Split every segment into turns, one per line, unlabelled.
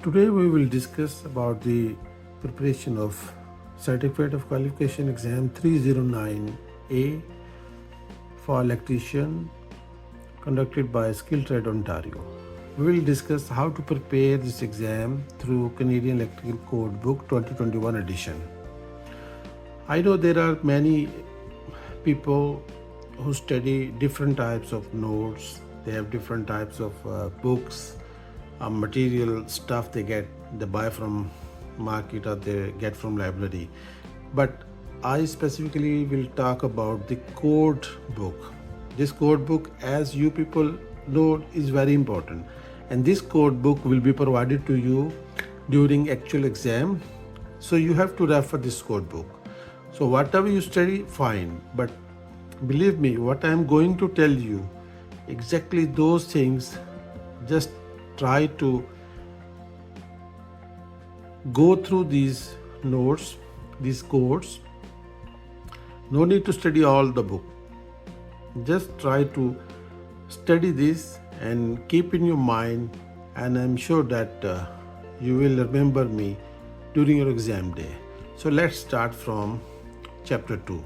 Today we will discuss about the preparation of Certificate of Qualification Exam 309A for electrician conducted by Skill Trade Ontario. We will discuss how to prepare this exam through Canadian Electrical Code Book 2021 edition. I know there are many people who study different types of notes. They have different types of books, material stuff they buy from market or they get from library. But I specifically will talk about the code book. This code book, as you people know, is very important, and this code book will be provided to you during actual exam. So you have to refer this code book. So whatever you study, fine, but believe me, what I am going to tell you, exactly those things, just try to go through these notes, these codes. No need to study all the book. Just try to study this and keep in your mind, and I'm sure that you will remember me during your exam day. So let's start from chapter 2.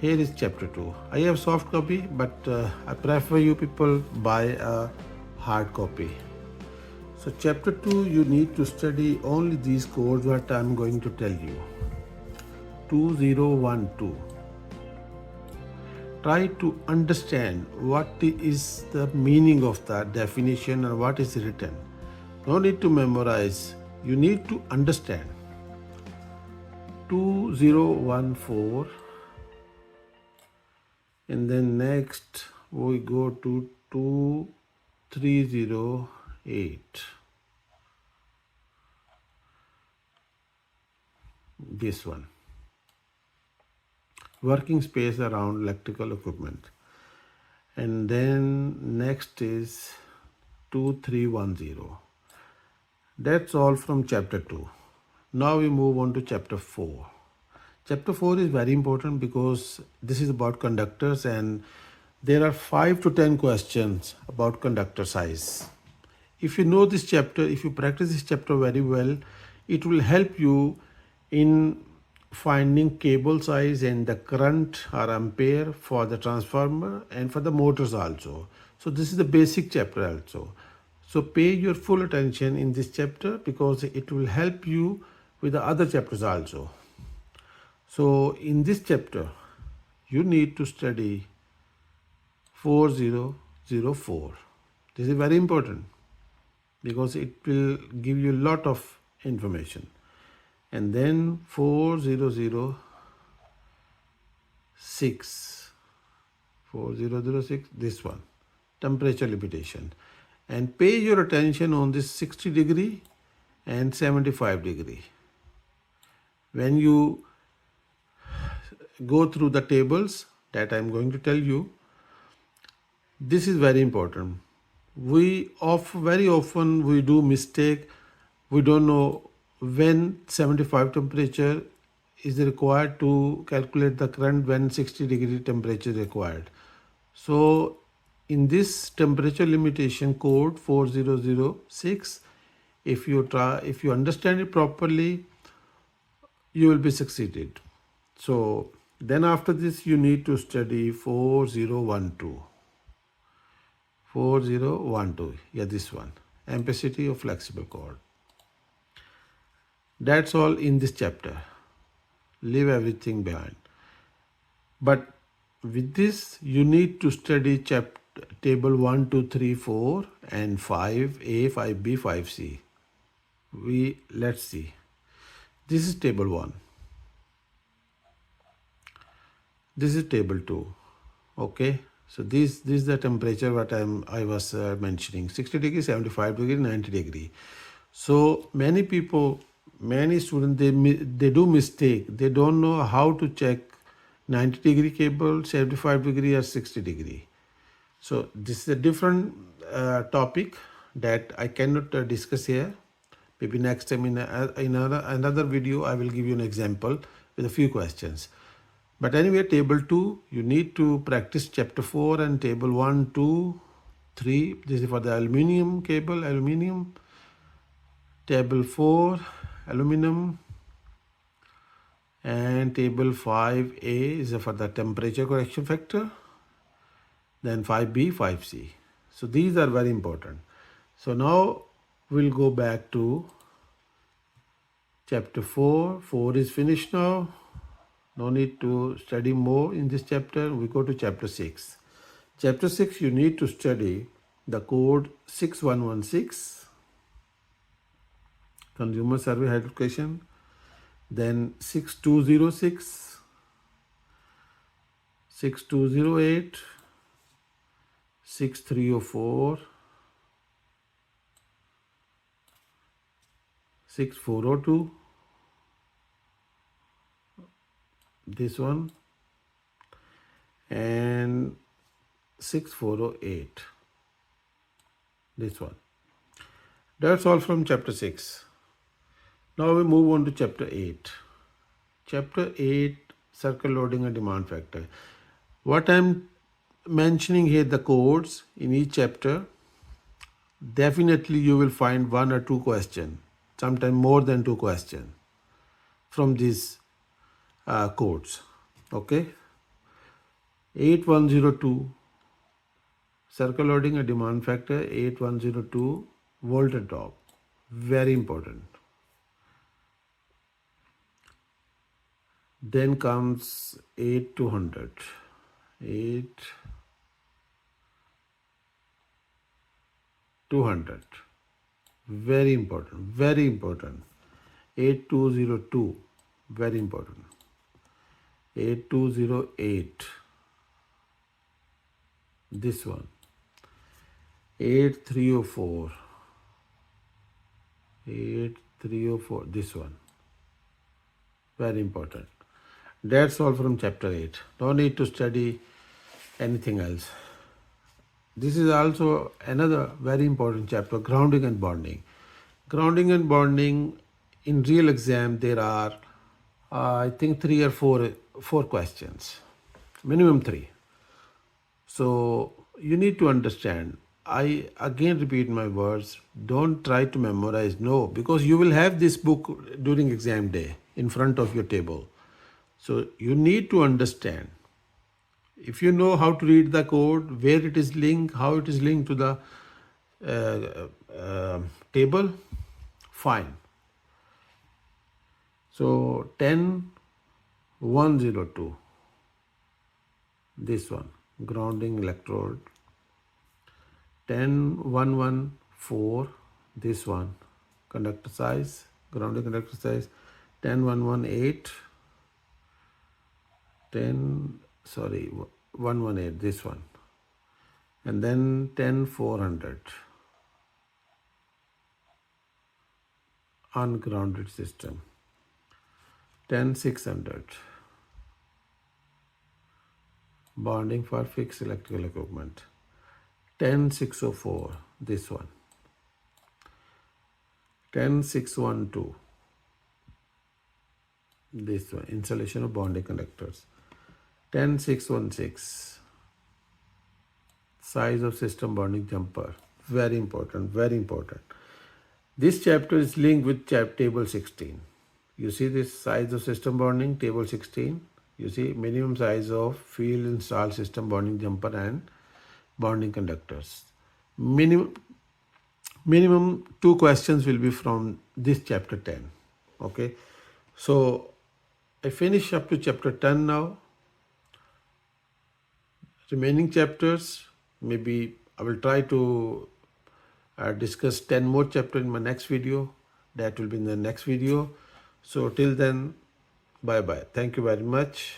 Here is chapter 2. I have soft copy, but I prefer you people buy a hard copy. So chapter 2, you need to study only these codes what I am going to tell you. 2012. Try to understand what is the meaning of that definition and what is written. No need to memorize. You need to understand. 2014. And then next we go to 2308. This one. Working space around electrical equipment. And then next is 2310. That's all from chapter 2. Now we move on to chapter 4. Chapter 4 is very important because this is about conductors, and there are 5 to 10 questions about conductor size. If you know this chapter, if you practice this chapter very well, it will help you in finding cable size and the current or ampere for the transformer and for the motors also. So this is the basic chapter also. So pay your full attention in this chapter because it will help you with the other chapters also. So in this chapter, you need to study 4004. This is very important because it will give you a lot of information. And then 4006, this one, temperature limitation. And pay your attention on this 60 degree and 75 degree. When you go through the tables that I'm going to tell you, this is very important. Very often we do mistake. We don't know when 75 temperature is required to calculate the current, when 60 degree temperature is required. So in this temperature limitation code 4006, if you understand it properly, you will be succeeded. So then after this, you need to study 4012. 4012, yeah, this one, ampacity of flexible cord. That's all in this chapter. Leave everything behind. But with this, you need to study table 1, 2, 3, 4 and 5A, 5B, 5C. Let's see. This is table 1. This is table 2. Okay. So this is the temperature what I was mentioning. 60 degree, 75 degree, 90 degree. So many people, many students, they do mistake. They don't know how to check 90 degree cable, 75 degree or 60 degree. So this is a different topic that I cannot discuss here. Maybe next time in another video, I will give you an example with a few questions. But anyway, table 2, you need to practice chapter 4 and table 1, 2, 3, this is for the aluminium cable, aluminium. Table 4, aluminum. And table 5A is for the temperature correction factor. Then 5B, 5C. So these are very important. So now we'll go back to chapter 4. 4 is finished now. No need to study more in this chapter. We go to chapter 6. Chapter 6, you need to study the code 6116, consumer survey identification, then 6206, 6208, 6304, 6402, this one, and 6408, this one. That's all from chapter 6. Now we move on to chapter 8. Chapter 8, circle loading and demand factor. What I'm mentioning here, the codes in each chapter, definitely you will find 1 or 2 questions, sometimes more than 2 questions from these codes. Okay. 8102, circle loading and demand factor, 8102, voltage drop. Very important. Then comes 8200. 8200. Very important. Very important. 8202. Very important. 8208. This one. 8304. 8304. This one. Very important. That's all from chapter 8. No need to study anything else. This is also another very important chapter, grounding and bonding. Grounding and bonding, in real exam, there are, I think, 3 or 4 questions, minimum 3. So you need to understand. I again repeat my words. Don't try to memorize. No, because you will have this book during exam day in front of your table. So you need to understand. If you know how to read the code, where it is linked, how it is linked to the table, fine. So 10102, this one, grounding electrode. 10114, this one, conductor size, grounding conductor size. 10118, 118, this one, and then 10400, ungrounded system. 10600, bonding for fixed electrical equipment. 10604, this one. 10612, this one, insulation of bonding conductors. 10616, size of system bonding jumper. Very important, very important. This chapter is linked with table 16. You see this size of system bonding, table 16. You see minimum size of field installed system bonding jumper and bonding conductors. Minimum 2 questions will be from this chapter 10. Okay. So I finish up to chapter 10 now. Remaining chapters, maybe I will try to discuss 10 more chapters in my next video. That will be in the next video. So till then, bye-bye. Thank you very much.